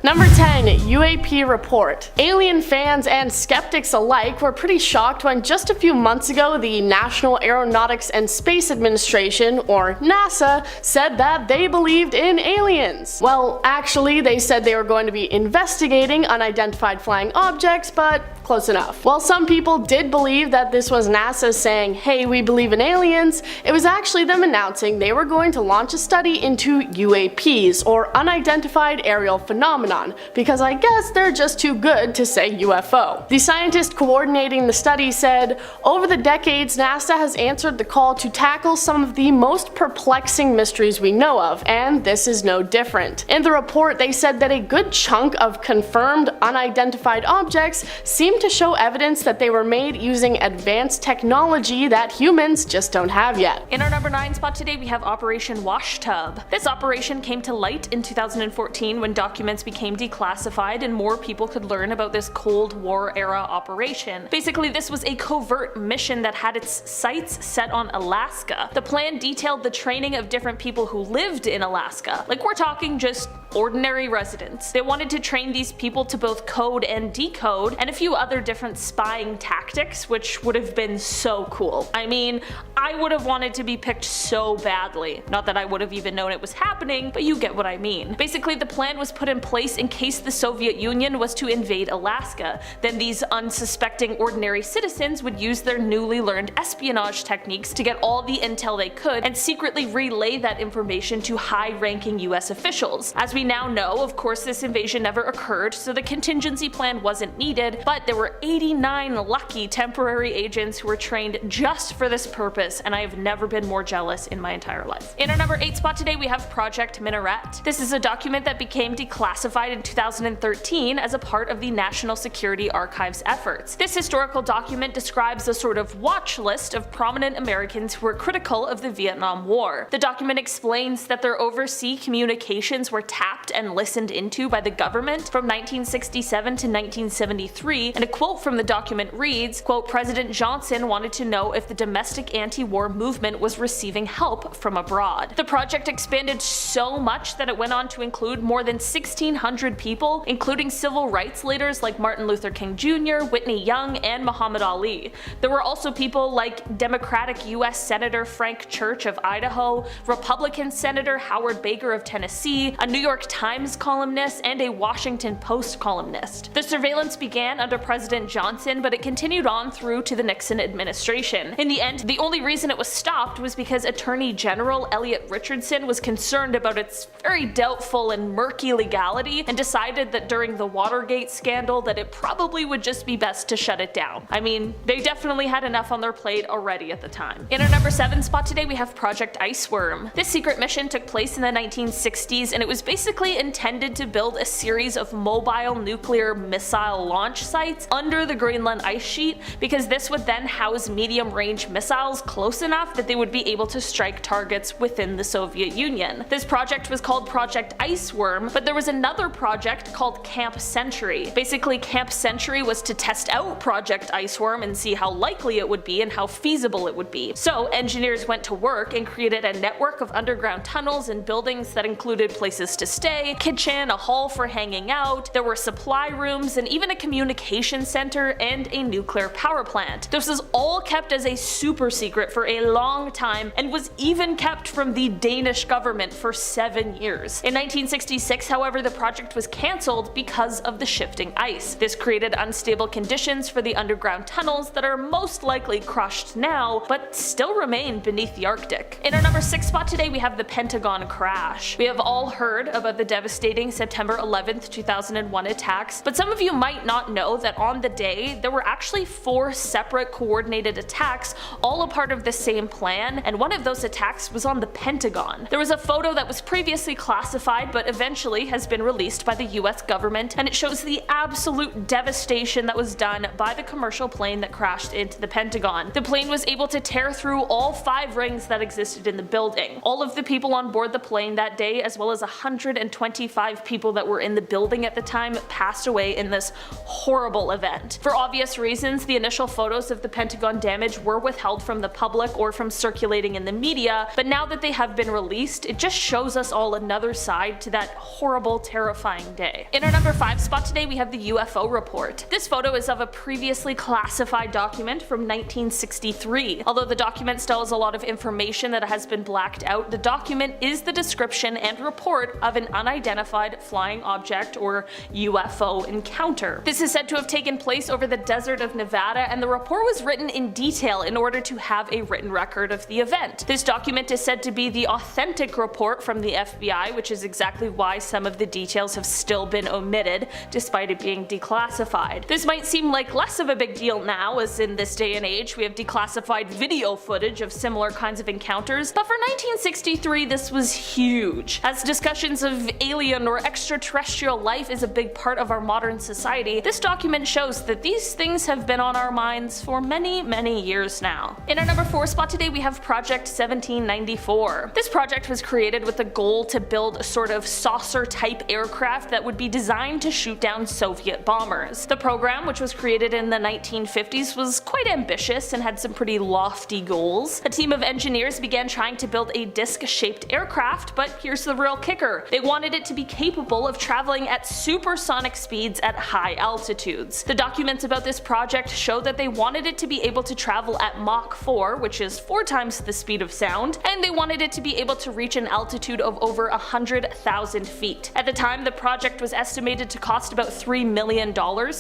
Number 10. UAP report. Alien fans and skeptics alike were pretty shocked when just a few months ago the National Aeronautics and Space Administration, or NASA, said that they believed in aliens. Well, actually they said they were going to be investigating unidentified flying objects, but close enough. While some people did believe that this was NASA saying, hey, we believe in aliens, it was actually them announcing they were going to launch a study into UAPs, or unidentified aerial phenomena, because I guess they're just too good to say UFO. The scientist coordinating the study said, over the decades, NASA has answered the call to tackle some of the most perplexing mysteries we know of, and this is no different. In the report, they said that a good chunk of confirmed unidentified objects seem to show evidence that they were made using advanced technology that humans just don't have yet. In our number 9 spot today, we have Operation WASHTUB. This operation came to light in 2014 when documents became declassified and more people could learn about this Cold War era operation. Basically, this was a covert mission that had its sights set on Alaska. The plan detailed the training of different people who lived in Alaska. Like, we're talking just ordinary residents. They wanted to train these people to both code and decode, and a few other different spying tactics, which would have been so cool. I mean, I would have wanted to be picked so badly. Not that I would have even known it was happening, but you get what I mean. Basically, the plan was put in place in case the Soviet Union was to invade Alaska. Then these unsuspecting ordinary citizens would use their newly learned espionage techniques to get all the intel they could and secretly relay that information to high-ranking US officials. As we now know, of course, this invasion never occurred, so the contingency plan wasn't needed, but there were 89 lucky temporary agents who were trained just for this purpose, and I have never been more jealous in my entire life. In our number 8 spot today, we have Project MINARET. This is a document that became declassified in 2013 as a part of the National Security Archive's efforts. This historical document describes a sort of watch list of prominent Americans who were critical of the Vietnam War. The document explains that their overseas communications were tapped and listened into by the government from 1967 to 1973, and a quote from the document reads, quote, President Johnson wanted to know if the domestic anti-war movement was receiving help from abroad. The project expanded so much that it went on to include more than 1,600 people, including civil rights leaders like Martin Luther King Jr., Whitney Young, and Muhammad Ali. There were also people like Democratic US Senator Frank Church of Idaho, Republican Senator Howard Baker of Tennessee, a New York Times columnist, and a Washington Post columnist. The surveillance began under President Johnson, but it continued on through to the Nixon administration. In the end, the only reason it was stopped was because Attorney General Elliot Richardson was concerned about its very doubtful and murky legality and decided that during the Watergate scandal that it probably would just be best to shut it down. I mean, they definitely had enough on their plate already at the time. In our number 7 spot today, we have Project ICEWORM. This secret mission took place in the 1960s, and it was basically intended to build a series of mobile nuclear missile launch sites under the Greenland ice sheet, because this would then house medium-range missiles close enough that they would be able to strike targets within the Soviet Union. This project was called Project ICEWORM, but there was another project called Camp Century. Basically, Camp Century was to test out Project ICEWORM and see how likely it would be and how feasible it would be. So engineers went to work and created a network of underground tunnels and buildings that included places to stay, kitchen, a hall for hanging out, there were supply rooms, and even a communication center and a nuclear power plant. This was all kept as a super secret for a long time and was even kept from the Danish government for 7 years. In 1966, however, the project was cancelled because of the shifting ice. This created unstable conditions for the underground tunnels that are most likely crushed now, but still remain beneath the Arctic. In our number 6 spot today, we have the Pentagon crash. We have all heard about the devastating September 11th, 2001 attacks, but some of you might not know that on the day, there were actually 4 separate coordinated attacks, all a part of the same plan, and one of those attacks was on the Pentagon. There was a photo that was previously classified but eventually has been released by the US government, and it shows the absolute devastation that was done by the commercial plane that crashed into the Pentagon. The plane was able to tear through all 5 rings that existed in the building. All of the people on board the plane that day, as well as 125 people that were in the building at the time, passed away in this horrible fictional event. For obvious reasons, the initial photos of the Pentagon damage were withheld from the public or from circulating in the media, but now that they have been released, it just shows us all another side to that horrible, terrifying day. In our number 5 spot today, we have the UFO report. This photo is of a previously classified document from 1963. Although the document still has a lot of information that has been blacked out, the document is the description and report of an unidentified flying object or UFO encounter. This is said to have taken place over the desert of Nevada, and the report was written in detail in order to have a written record of the event. This document is said to be the authentic report from the FBI, which is exactly why some of the details have still been omitted, despite it being declassified. This might seem like less of a big deal now, as in this day and age we have declassified video footage of similar kinds of encounters, but for 1963 this was huge. As discussions of alien or extraterrestrial life is a big part of our modern society, this document shows that these things have been on our minds for many years now. In our number 4 spot today, we have Project 1794. This project was created with the goal to build a sort of saucer-type aircraft that would be designed to shoot down Soviet bombers. The program, which was created in the 1950s, was quite ambitious and had some pretty lofty goals. A team of engineers began trying to build a disc-shaped aircraft, but here's the real kicker. They wanted it to be capable of traveling at supersonic speeds at high altitudes. The documents about this project show that they wanted it to be able to travel at Mach 4, which is 4 times the speed of sound, and they wanted it to be able to reach an altitude of over 100,000 feet. At the time, the project was estimated to cost about $3 million,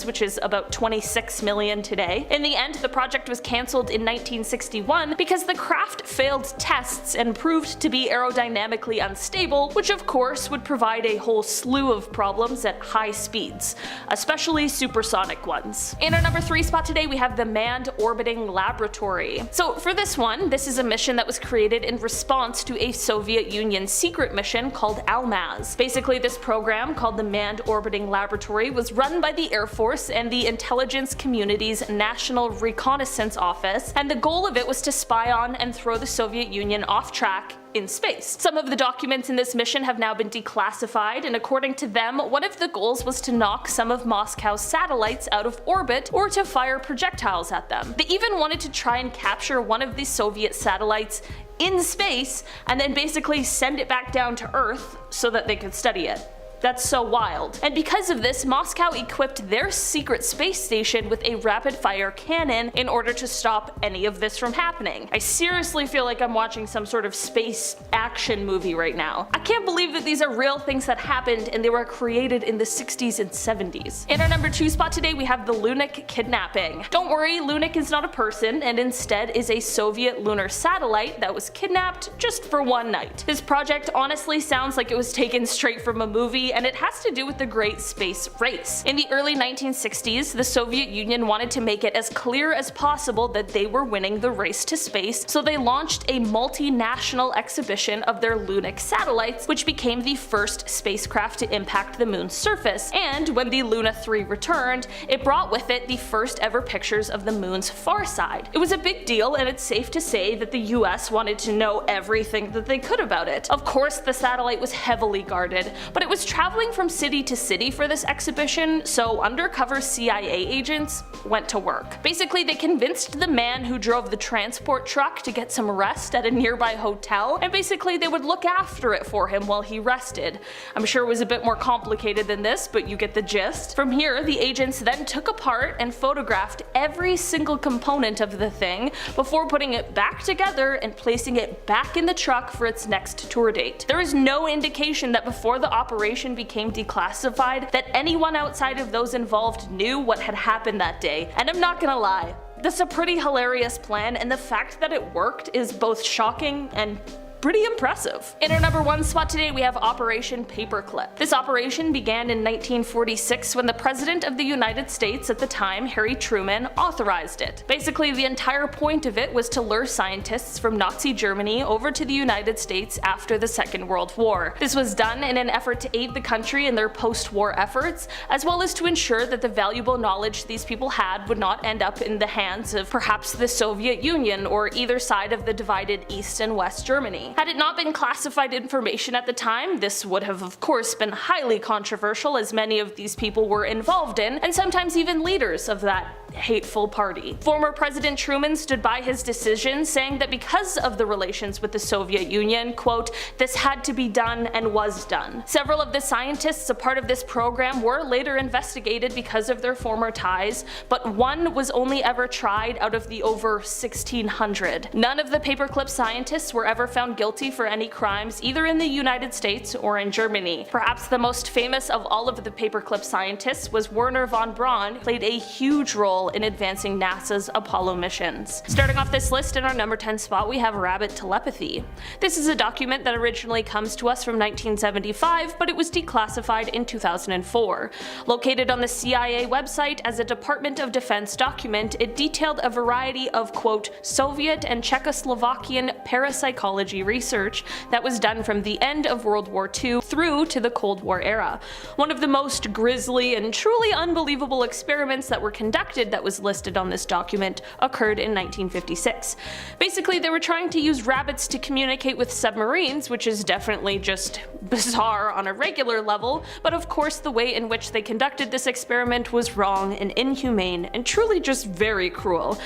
which is about $26 million today. In the end, the project was cancelled in 1961 because the craft failed tests and proved to be aerodynamically unstable, which of course would provide a whole slew of problems at high speeds, especially supersonic ones. In our number 3 spot today, we have the Manned Orbiting Laboratory. So for this one, this is a mission that was created in response to a Soviet Union secret mission called ALMAZ. Basically, this program, called the Manned Orbiting Laboratory, was run by the Air Force and the intelligence community's National Reconnaissance Office, and the goal of it was to spy on and throw the Soviet Union off track in space. Some of the documents in this mission have now been declassified, and according to them, one of the goals was to knock some of Moscow's satellites out of orbit or to fire projectiles at them. They even wanted to try and capture one of the Soviet satellites in space and then basically send it back down to Earth so that they could study it. That's so wild. And because of this, Moscow equipped their secret space station with a rapid-fire cannon in order to stop any of this from happening. I seriously feel like I'm watching some sort of space action movie right now. I can't believe that these are real things that happened and they were created in the 60s and 70s. In our number 2 spot today, we have the LUNIK kidnapping. Don't worry, LUNIK is not a person and instead is a Soviet lunar satellite that was kidnapped just for one night. This project honestly sounds like it was taken straight from a movie, and it has to do with the Great Space Race. In the early 1960s, the Soviet Union wanted to make it as clear as possible that they were winning the race to space, so they launched a multinational exhibition of their LUNIK satellites, which became the first spacecraft to impact the moon's surface, and when the Luna 3 returned, it brought with it the first ever pictures of the moon's far side. It was a big deal, and it's safe to say that the US wanted to know everything that they could about it. Of course, the satellite was heavily guarded, but it was traveling from city to city for this exhibition, so undercover CIA agents went to work. Basically, they convinced the man who drove the transport truck to get some rest at a nearby hotel, and basically they would look after it for him while he rested. I'm sure it was a bit more complicated than this, but you get the gist. From here, the agents then took apart and photographed every single component of the thing before putting it back together and placing it back in the truck for its next tour date. There is no indication that before the operation became declassified that anyone outside of those involved knew what had happened that day, and I'm not gonna lie, that's a pretty hilarious plan, and the fact that it worked is both shocking and pretty impressive. In our number 1 spot today, we have Operation Paperclip. This operation began in 1946 when the President of the United States at the time, Harry Truman, authorized it. Basically, the entire point of it was to lure scientists from Nazi Germany over to the United States after the Second World War. This was done in an effort to aid the country in their post-war efforts, as well as to ensure that the valuable knowledge these people had would not end up in the hands of perhaps the Soviet Union or either side of the divided East and West Germany. company. Had it not been classified information at the time, this would have of course been highly controversial, as many of these people were involved in, and sometimes even leaders of that hateful party. Former President Truman stood by his decision, saying that because of the relations with the Soviet Union, quote, this had to be done and was done. Several of the scientists a part of this program were later investigated because of their former ties, but one was only ever tried out of the over 1,600. None of the paperclip scientists were ever found guilty for any crimes either in the United States or in Germany. Perhaps the most famous of all of the paperclip scientists was Wernher von Braun, who played a huge role in advancing NASA's Apollo missions. Starting off this list in our number 10 spot, we have rabbit telepathy. This is a document that originally comes to us from 1975, but it was declassified in 2004. Located on the CIA website as a Department of Defense document, it detailed a variety of, quote, Soviet and Czechoslovakian parapsychology research that was done from the end of World War II through to the Cold War era. One of the most grisly and truly unbelievable experiments that were conducted that was listed on this document occurred in 1956. Basically, they were trying to use rabbits to communicate with submarines, which is definitely just bizarre on a regular level, but of course the way in which they conducted this experiment was wrong and inhumane and truly just very cruel.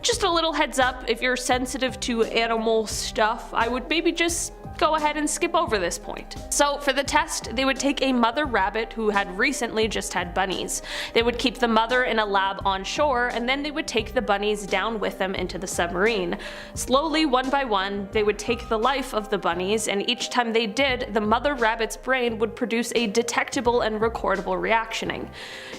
Just a little heads up, if you're sensitive to animal stuff, I would maybe just go ahead and skip over this point. So for the test, they would take a mother rabbit who had recently just had bunnies. They would keep the mother in a lab on shore, and then they would take the bunnies down with them into the submarine. Slowly, one by one, they would take the life of the bunnies, and each time they did, the mother rabbit's brain would produce a detectable and recordable reactioning.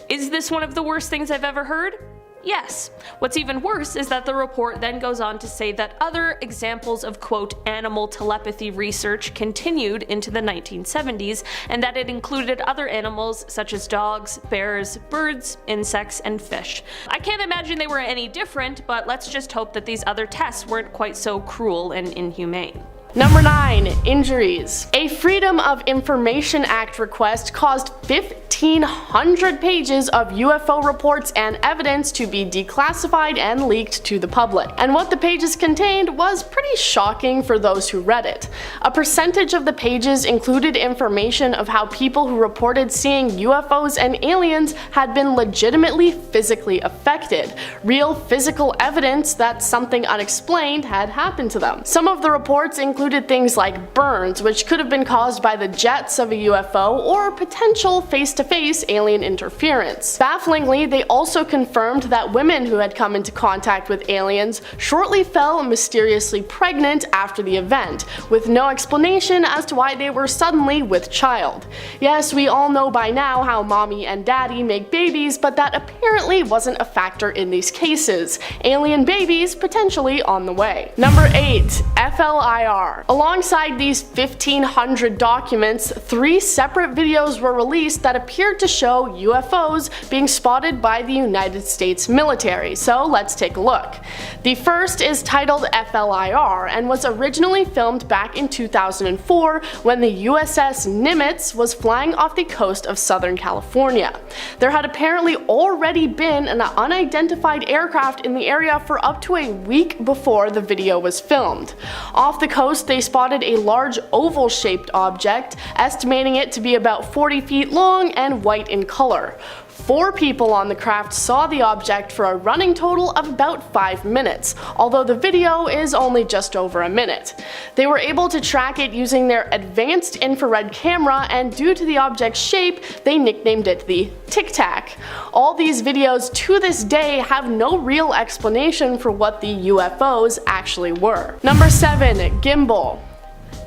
Is this one of the worst things I've ever heard? Yes. What's even worse is that the report then goes on to say that other examples of, quote, animal telepathy research continued into the 1970s, and that it included other animals such as dogs, bears, birds, insects, and fish. I can't imagine they were any different, but let's just hope that these other tests weren't quite so cruel and inhumane. Number 9. Injuries. A Freedom of Information Act request caused 1,500 pages of UFO reports and evidence to be declassified and leaked to the public. And what the pages contained was pretty shocking for those who read it. A percentage of the pages included information of how people who reported seeing UFOs and aliens had been legitimately physically affected. Real physical evidence that something unexplained had happened to them. Some of the reports included things like burns, which could have been caused by the jets of a UFO, or potential face-to-face alien interference. Bafflingly, they also confirmed that women who had come into contact with aliens shortly fell mysteriously pregnant after the event, with no explanation as to why they were suddenly with child. Yes, we all know by now how mommy and daddy make babies, but that apparently wasn't a factor in these cases. Alien babies potentially on the way. Number 8. FLIR. Alongside these 1,500 documents, 3 separate videos were released that appeared to show UFOs being spotted by the United States military, so let's take a look. The first is titled FLIR and was originally filmed back in 2004 when the USS Nimitz was flying off the coast of Southern California. There had apparently already been an unidentified aircraft in the area for up to a week before the video was filmed. Off the coast, they spotted a large oval-shaped object, estimating it to be about 40 feet long and white in color. 4 people on the craft saw the object for a running total of about 5 minutes, although the video is only just over a minute. They were able to track it using their advanced infrared camera, and due to the object's shape, they nicknamed it the Tic Tac. All these videos to this day have no real explanation for what the UFOs actually were. Number 7. Gimbal.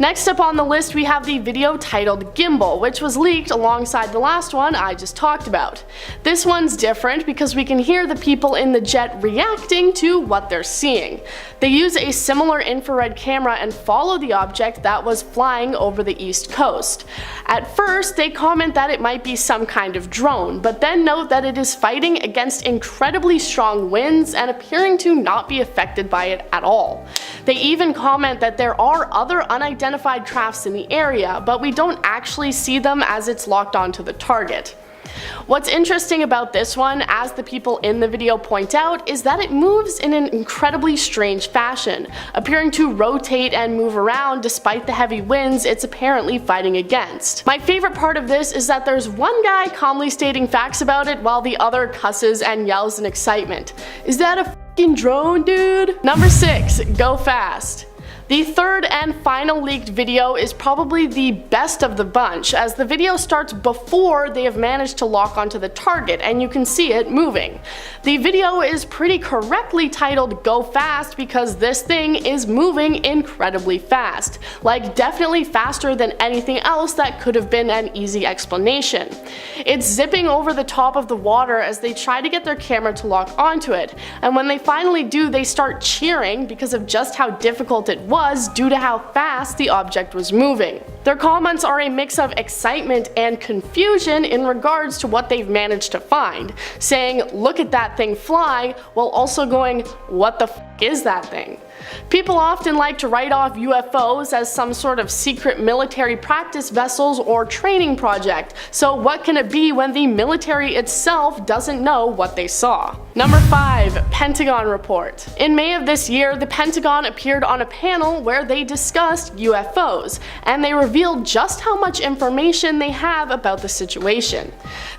Next up on the list we have the video titled Gimbal, which was leaked alongside the last one I just talked about. This one's different because we can hear the people in the jet reacting to what they're seeing. They use a similar infrared camera and follow the object that was flying over the East Coast. At first, they comment that it might be some kind of drone, but then note that it is fighting against incredibly strong winds and appearing to not be affected by it at all. They even comment that there are other unidentified crafts in the area, but we don't actually see them as it's locked onto the target. What's interesting about this one, as the people in the video point out, is that it moves in an incredibly strange fashion, appearing to rotate and move around despite the heavy winds it's apparently fighting against. My favorite part of this is that there's one guy calmly stating facts about it while the other cusses and yells in excitement. Is that a f***ing drone, dude? Number 6. Go fast. The third and final leaked video is probably the best of the bunch, as the video starts before they have managed to lock onto the target and you can see it moving. The video is pretty correctly titled Go Fast because this thing is moving incredibly fast, like definitely faster than anything else that could have been an easy explanation. It's zipping over the top of the water as they try to get their camera to lock onto it, and when they finally do, they start cheering because of just how difficult it was due to how fast the object was moving. Their comments are a mix of excitement and confusion in regards to what they've managed to find, saying look at that thing fly, while also going what the f is that thing? People often like to write off UFOs as some sort of secret military practice vessels or training project, so what can it be when the military itself doesn't know what they saw? Number 5. Pentagon report. In May of this year, the Pentagon appeared on a panel where they discussed UFOs, and they revealed just how much information they have about the situation.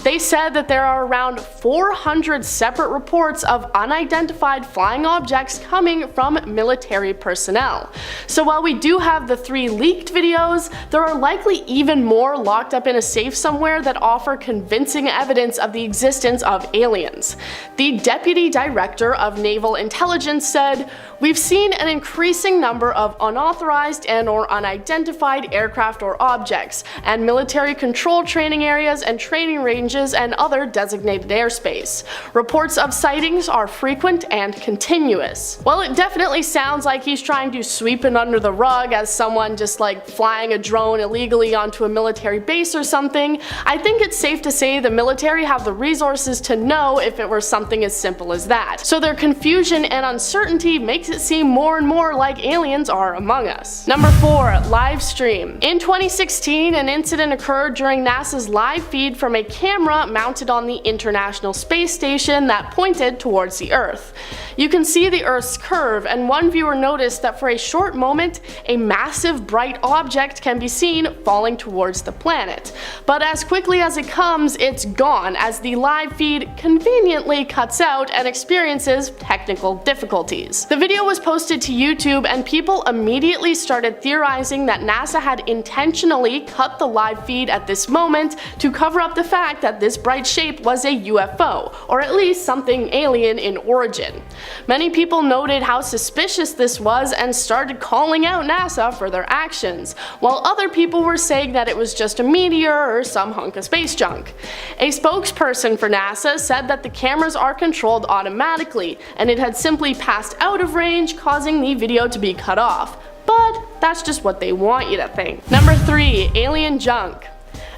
They said that there are around 400 separate reports of unidentified flying objects coming from military personnel. So while we do have the 3 leaked videos, there are likely even more locked up in a safe somewhere that offer convincing evidence of the existence of aliens. The Deputy Director of Naval Intelligence said, "We've seen an increasing number of unauthorized and/or unidentified aircraft or objects, and military control training areas and training ranges and other designated airspace. Reports of sightings are frequent and continuous." Well, it definitely sounds like he's trying to sweep it under the rug as someone just like flying a drone illegally onto a military base or something. I think it's safe to say the military have the resources to know if it were something as simple as that. So their confusion and uncertainty makes it seem more and more like aliens are among us. Number 4. Live stream. In 2016, an incident occurred during NASA's live feed from a camera mounted on the International Space Station that pointed towards the Earth. You can see the Earth's curve, and one viewer noticed that for a short moment, a massive bright object can be seen falling towards the planet. But as quickly as it comes, it's gone as the live feed conveniently cuts out and experiences technical difficulties. The video was posted to YouTube, and people immediately started theorizing that NASA had intentionally cut the live feed at this moment to cover up the fact that this bright shape was a UFO, or at least something alien in origin. Many people noted how suspicious this was and started calling out NASA for their actions, while other people were saying that it was just a meteor or some hunk of space junk. A spokesperson for NASA said that the cameras are controlled automatically, and it had simply passed out of range, causing the video to be cut off. But that's just what they want you to think. Number 3. Alien junk.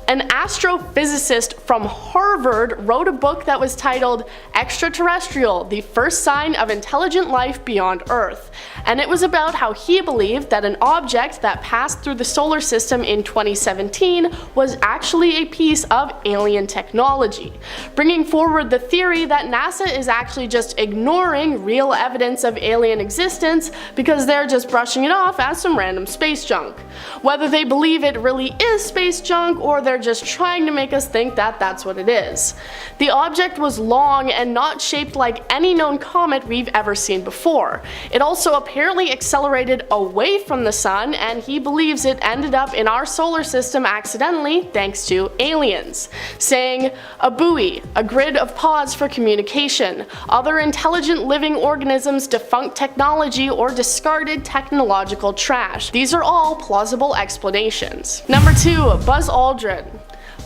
An astrophysicist from Harvard wrote a book that was titled Extraterrestrial: The First Sign of Intelligent Life Beyond Earth, and it was about how he believed that an object that passed through the solar system in 2017 was actually a piece of alien technology, bringing forward the theory that NASA is actually just ignoring real evidence of alien existence because they're just brushing it off as some random space junk. Whether they believe it really is space junk or they're just trying to make us think that that's what it is. The object was long and not shaped like any known comet we've ever seen before. It also apparently accelerated away from the sun, and he believes it ended up in our solar system accidentally thanks to aliens, saying, "A buoy, a grid of pods for communication, other intelligent living organisms, defunct technology, or discarded technological trash. These are all plausible explanations." Number 2. Buzz Aldrin.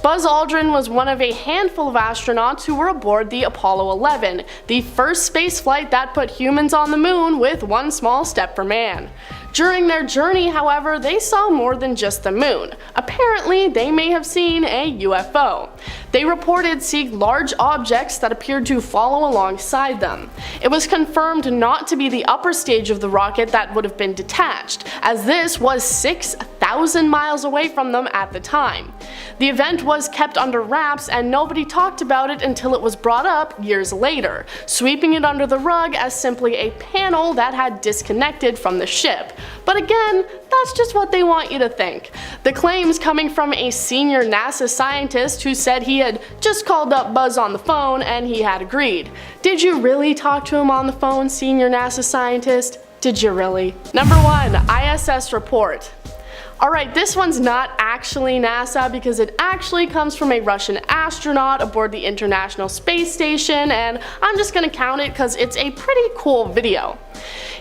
Buzz Aldrin was one of a handful of astronauts who were aboard the Apollo 11, the first spaceflight that put humans on the moon with one small step for man. During their journey, however, they saw more than just the moon. Apparently, they may have seen a UFO. They reported seeing large objects that appeared to follow alongside them. It was confirmed not to be the upper stage of the rocket that would have been detached, as this was 6,000 1,000 miles away from them at the time. The event was kept under wraps and nobody talked about it until it was brought up years later, sweeping it under the rug as simply a panel that had disconnected from the ship. But again, that's just what they want you to think. The claims coming from a senior NASA scientist who said he had just called up Buzz on the phone and he had agreed. Did you really talk to him on the phone, senior NASA scientist? Did you really? Number 1. ISS report. Alright, this one's not actually NASA because it actually comes from a Russian astronaut aboard the International Space Station, and I'm just gonna count it because it's a pretty cool video.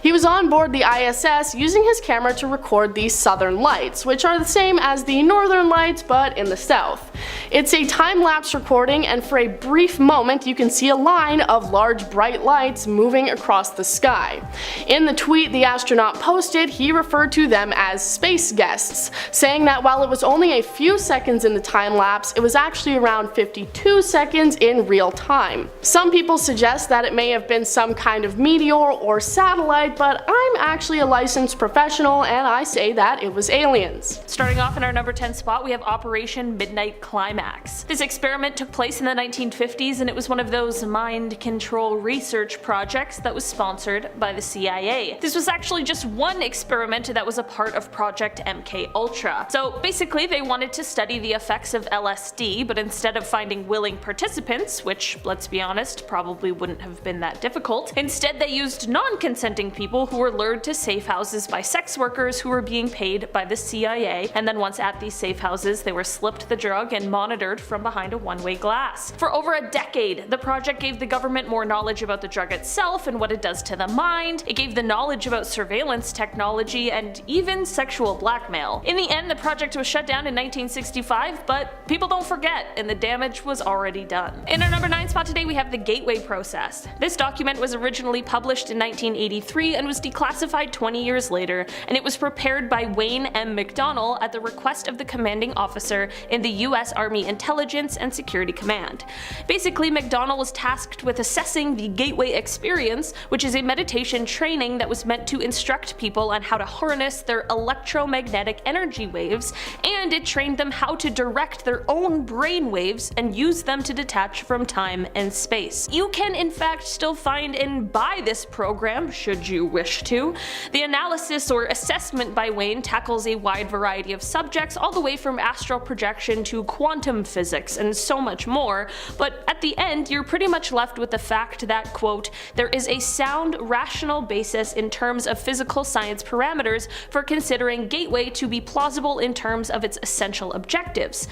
He was on board the ISS using his camera to record the southern lights, which are the same as the northern lights but in the south. It's a time-lapse recording, and for a brief moment you can see a line of large bright lights moving across the sky. In the tweet the astronaut posted, he referred to them as space guests, saying that while it was only a few seconds in the time-lapse, it was actually around 52 seconds in real time. Some people suggest that it may have been some kind of meteor or satellite, but I'm actually a licensed professional and I say that it was aliens. Starting off in our number 10 spot, we have Operation Midnight Climax. This experiment took place in the 1950s and it was one of those mind control research projects that was sponsored by the CIA. This was actually just one experiment that was a part of Project MKUltra. So basically they wanted to study the effects of LSD, but instead of finding willing participants, which let's be honest probably wouldn't have been that difficult, instead they used non-consenting people who were lured to safe houses by sex workers who were being paid by the CIA, and then once at these safe houses they were slipped the drug and monitored from behind a one-way glass. For over a decade, the project gave the government more knowledge about the drug itself and what it does to the mind. It gave the knowledge about surveillance technology and even sexual blackmail. In the end, the project was shut down in 1965, but people don't forget and the damage was already done. In our number 9 spot today we have the Gateway Process. This document was originally published in 1983 and was declassified 20 years later, and it was prepared by Wayne M. McDonnell at the request of the commanding officer in the US Army Intelligence and Security Command. Basically, McDonnell was tasked with assessing the Gateway experience, which is a meditation training that was meant to instruct people on how to harness their electromagnetic energy waves, and it trained them how to direct their own brain waves and use them to detach from time and space. You can in fact still find and buy this program should you wish to. The analysis or assessment by Wayne tackles a wide variety of subjects, all the way from astral projection to quantum physics and so much more, but at the end you're pretty much left with the fact that, quote, there is a sound, rational basis in terms of physical science parameters for considering Gateway to be plausible in terms of its essential objectives.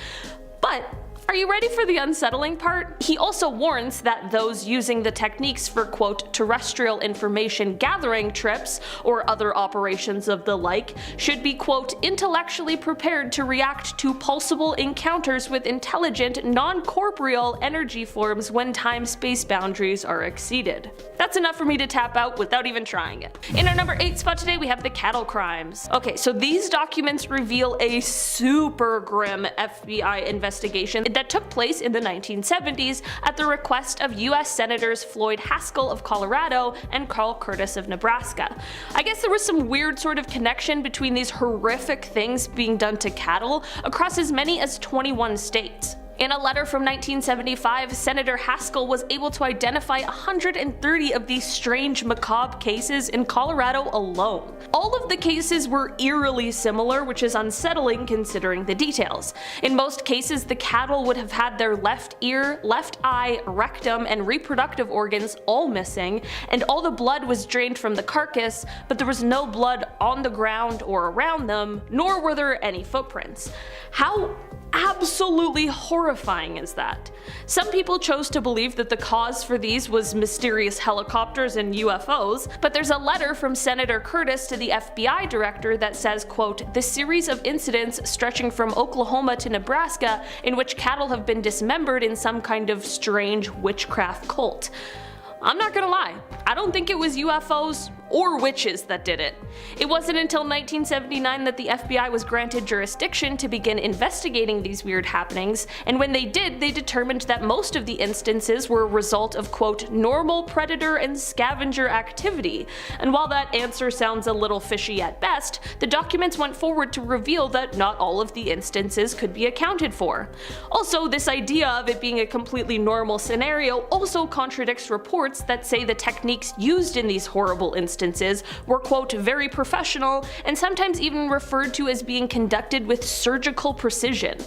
But are you ready for the unsettling part? He also warns that those using the techniques for, quote, terrestrial information gathering trips or other operations of the like should be, quote, intellectually prepared to react to pulsable encounters with intelligent, non-corporeal energy forms when time-space boundaries are exceeded. That's enough for me to tap out without even trying it. In our number 8 spot today we have the cattle crimes. Okay, so these documents reveal a super grim FBI investigation that took place in the 1970s at the request of US Senators Floyd Haskell of Colorado and Carl Curtis of Nebraska. I guess there was some weird sort of connection between these horrific things being done to cattle across as many as 21 states. In a letter from 1975, Senator Haskell was able to identify 130 of these strange, macabre cases in Colorado alone. All of the cases were eerily similar, which is unsettling considering the details. In most cases, the cattle would have had their left ear, left eye, rectum, and reproductive organs all missing, and all the blood was drained from the carcass, but there was no blood on the ground or around them, nor were there any footprints. How absolutely horrifying is that? Some people chose to believe that the cause for these was mysterious helicopters and UFOs, but there's a letter from Senator Curtis to the FBI director that says, quote, the series of incidents stretching from Oklahoma to Nebraska in which cattle have been dismembered in some kind of strange witchcraft cult. I'm not gonna lie, I don't think it was UFOs or witches that did it. It wasn't until 1979 that the FBI was granted jurisdiction to begin investigating these weird happenings, and when they did, they determined that most of the instances were a result of quote, normal predator and scavenger activity. And while that answer sounds a little fishy at best, the documents went forward to reveal that not all of the instances could be accounted for. Also, this idea of it being a completely normal scenario also contradicts reports that say the techniques used in these horrible instances were quote, very professional and sometimes even referred to as being conducted with surgical precision.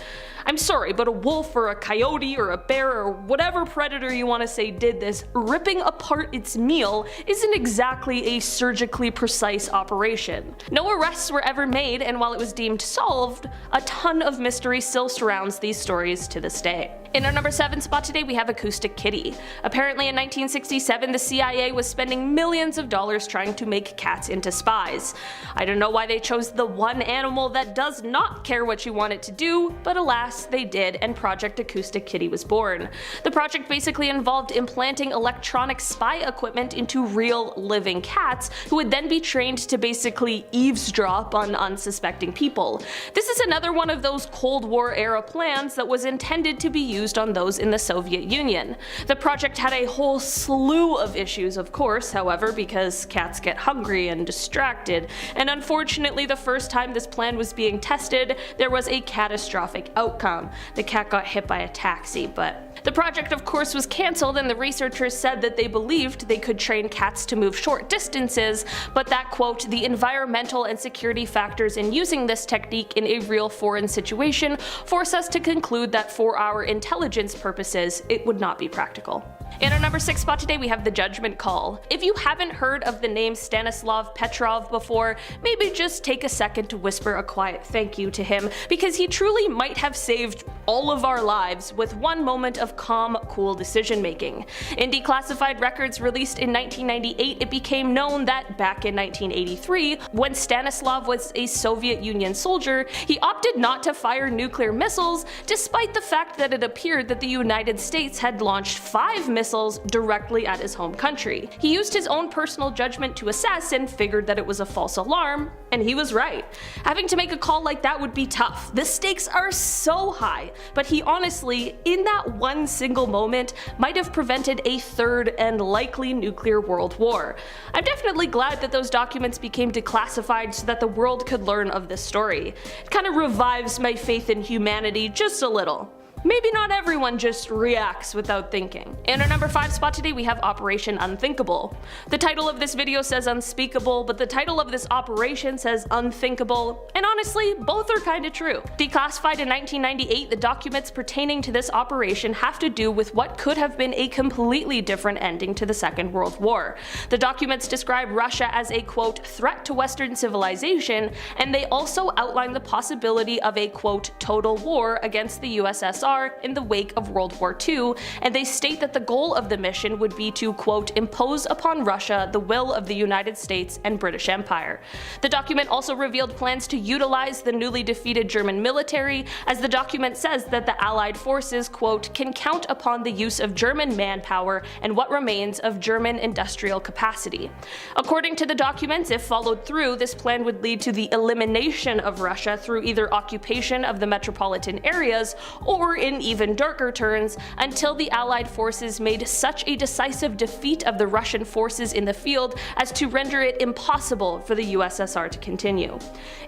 I'm sorry, but a wolf or a coyote or a bear or whatever predator you want to say did this, ripping apart its meal isn't exactly a surgically precise operation. No arrests were ever made, and while it was deemed solved, a ton of mystery still surrounds these stories to this day. In our number 7 spot today, we have Acoustic Kitty. Apparently in 1967, the CIA was spending millions of dollars trying to make cats into spies. I don't know why they chose the one animal that does not care what you want it to do, but alas, they did, and Project Acoustic Kitty was born. The project basically involved implanting electronic spy equipment into real living cats, who would then be trained to basically eavesdrop on unsuspecting people. This is another one of those Cold War era plans that was intended to be used on those in the Soviet Union. The project had a whole slew of issues, of course, however, because cats get hungry and distracted, and unfortunately the first time this plan was being tested, there was a catastrophic outcome. The cat got hit by a taxi, but the project of course was cancelled, and the researchers said that they believed they could train cats to move short distances, but that quote, the environmental and security factors in using this technique in a real foreign situation force us to conclude that for our intelligence purposes, it would not be practical. In our number 6 spot today, we have the Judgment Call. If you haven't heard of the name Stanislav Petrov before, maybe just take a second to whisper a quiet thank you to him, because he truly might have saved all of our lives with one moment of calm, cool decision making. In declassified records released in 1998, it became known that back in 1983, when Stanislav was a Soviet Union soldier, he opted not to fire nuclear missiles, despite the fact that it appeared that the United States had launched 5 missiles directly at his home country. He used his own personal judgment to assess and figured that it was a false alarm, and he was right. Having to make a call like that would be tough. The stakes are so high, but he honestly, in that one single moment, might have prevented a third and likely nuclear world war. I'm definitely glad that those documents became declassified so that the world could learn of this story. It kind of revives my faith in humanity just a little. Maybe not everyone just reacts without thinking. In our number 5 spot today, we have Operation Unthinkable. The title of this video says unspeakable, but the title of this operation says unthinkable, and honestly, both are kinda true. Declassified in 1998, the documents pertaining to this operation have to do with what could have been a completely different ending to the Second World War. The documents describe Russia as a quote, threat to Western civilization, and they also outline the possibility of a quote, total war against the USSR in the wake of World War II, and they state that the goal of the mission would be to, quote, impose upon Russia the will of the United States and British Empire. The document also revealed plans to utilize the newly defeated German military, as the document says that the Allied forces, quote, can count upon the use of German manpower and what remains of German industrial capacity. According to the documents, if followed through, this plan would lead to the elimination of Russia through either occupation of the metropolitan areas or, in even darker turns, until the Allied forces made such a decisive defeat of the Russian forces in the field as to render it impossible for the USSR to continue.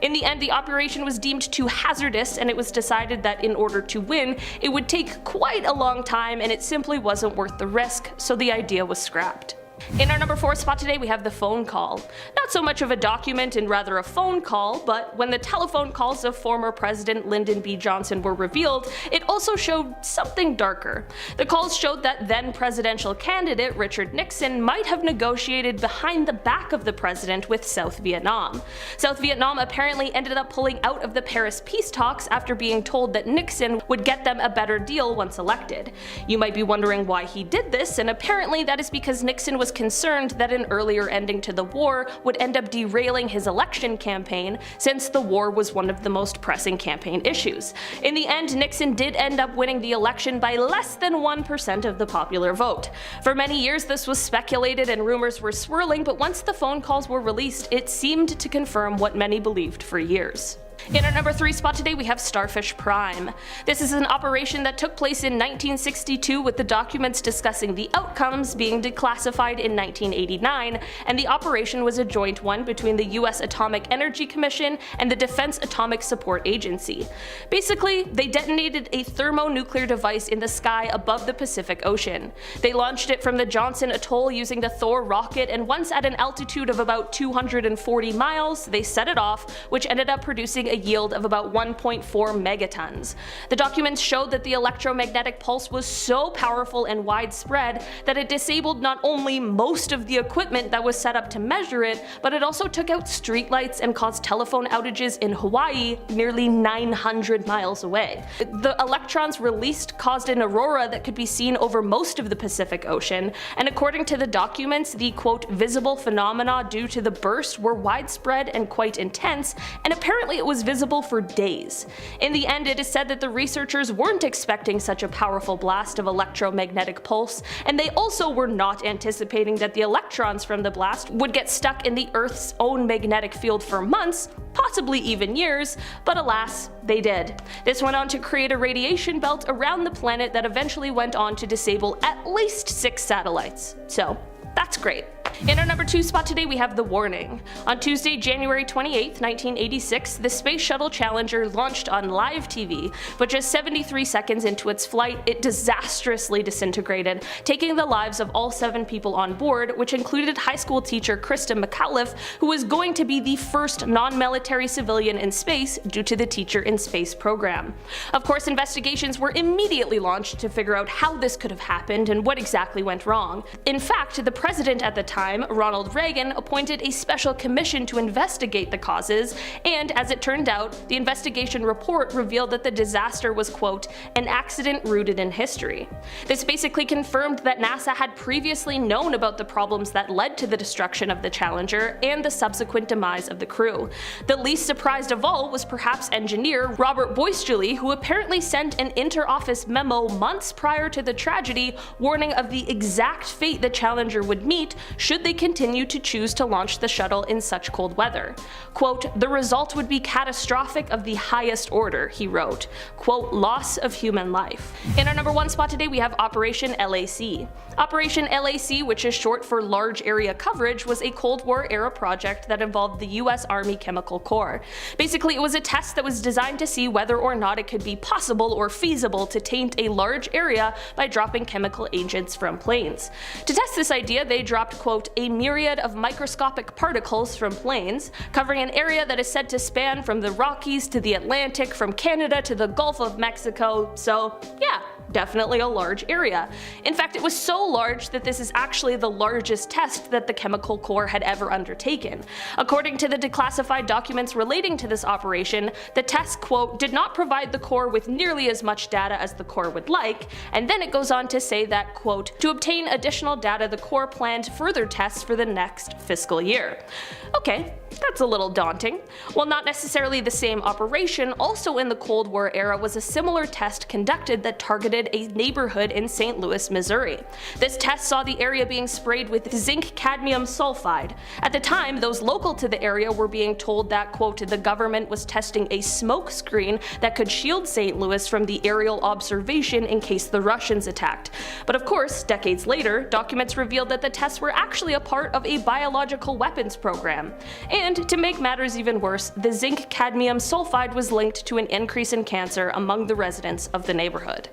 In the end, the operation was deemed too hazardous, and it was decided that in order to win, it would take quite a long time and it simply wasn't worth the risk, so the idea was scrapped. In our number 4 spot today, we have the phone call. Not so much of a document and rather a phone call, but when the telephone calls of former President Lyndon B. Johnson were revealed, it also showed something darker. The calls showed that then presidential candidate Richard Nixon might have negotiated behind the back of the president with South Vietnam. South Vietnam apparently ended up pulling out of the Paris peace talks after being told that Nixon would get them a better deal once elected. You might be wondering why he did this, and apparently that is because Nixon was concerned that an earlier ending to the war would end up derailing his election campaign, since the war was one of the most pressing campaign issues. In the end, Nixon did end up winning the election by less than 1% of the popular vote. For many years this was speculated and rumors were swirling, but once the phone calls were released, it seemed to confirm what many believed for years. In our number 3 spot today we have Starfish Prime. This is an operation that took place in 1962, with the documents discussing the outcomes being declassified in 1989, and the operation was a joint one between the US Atomic Energy Commission and the Defense Atomic Support Agency. Basically, they detonated a thermonuclear device in the sky above the Pacific Ocean. They launched it from the Johnson Atoll using the Thor rocket, and once at an altitude of about 240 miles, they set it off, which ended up producing a yield of about 1.4 megatons. The documents showed that the electromagnetic pulse was so powerful and widespread that it disabled not only most of the equipment that was set up to measure it, but it also took out streetlights and caused telephone outages in Hawaii, nearly 900 miles away. The electrons released caused an aurora that could be seen over most of the Pacific Ocean, and according to the documents, the quote visible phenomena due to the burst were widespread and quite intense, and apparently it was visible for days. In the end, it is said that the researchers weren't expecting such a powerful blast of electromagnetic pulse, and they also were not anticipating that the electrons from the blast would get stuck in the Earth's own magnetic field for months, possibly even years, but alas, they did. This went on to create a radiation belt around the planet that eventually went on to disable at least 6 satellites. So, that's great. In our number 2 spot today we have The Warning. On Tuesday, January 28, 1986, the Space Shuttle Challenger launched on live TV, but just 73 seconds into its flight, it disastrously disintegrated, taking the lives of all 7 people on board, which included high school teacher Krista McAuliffe, who was going to be the first non-military civilian in space due to the Teacher in Space program. Of course, investigations were immediately launched to figure out how this could have happened and what exactly went wrong. In fact, the president at the time, Ronald Reagan, appointed a special commission to investigate the causes, and as it turned out, the investigation report revealed that the disaster was, quote, an accident rooted in history. This basically confirmed that NASA had previously known about the problems that led to the destruction of the Challenger and the subsequent demise of the crew. The least surprised of all was perhaps engineer Robert Boisjoli, who apparently sent an inter-office memo months prior to the tragedy warning of the exact fate the Challenger would meet should they continue to choose to launch the shuttle in such cold weather. Quote, the result would be catastrophic of the highest order, he wrote. Quote, loss of human life. In our number 1 spot today we have Operation LAC. Operation LAC, which is short for Large Area Coverage, was a Cold War era project that involved the US Army Chemical Corps. Basically, it was a test that was designed to see whether or not it could be possible or feasible to taint a large area by dropping chemical agents from planes. To test this idea, they dropped, quote, a myriad of microscopic particles from planes, covering an area that is said to span from the Rockies to the Atlantic, from Canada to the Gulf of Mexico, so yeah, definitely a large area. In fact, it was so large that this is actually the largest test that the Chemical Corps had ever undertaken. According to the declassified documents relating to this operation, the test, quote, did not provide the Corps with nearly as much data as the Corps would like, and then it goes on to say that, quote, to obtain additional data the Corps planned further tests for the next fiscal year. Okay, that's a little daunting. While not necessarily the same operation, also in the Cold War era was a similar test conducted that targeted a neighborhood in St. Louis, Missouri. This test saw the area being sprayed with zinc cadmium sulfide. At the time, those local to the area were being told that, quote, the government was testing a smoke screen that could shield St. Louis from the aerial observation in case the Russians attacked. But of course, decades later, documents revealed that the tests were actually a part of a biological weapons program. And to make matters even worse, the zinc cadmium sulfide was linked to an increase in cancer among the residents of the neighborhood.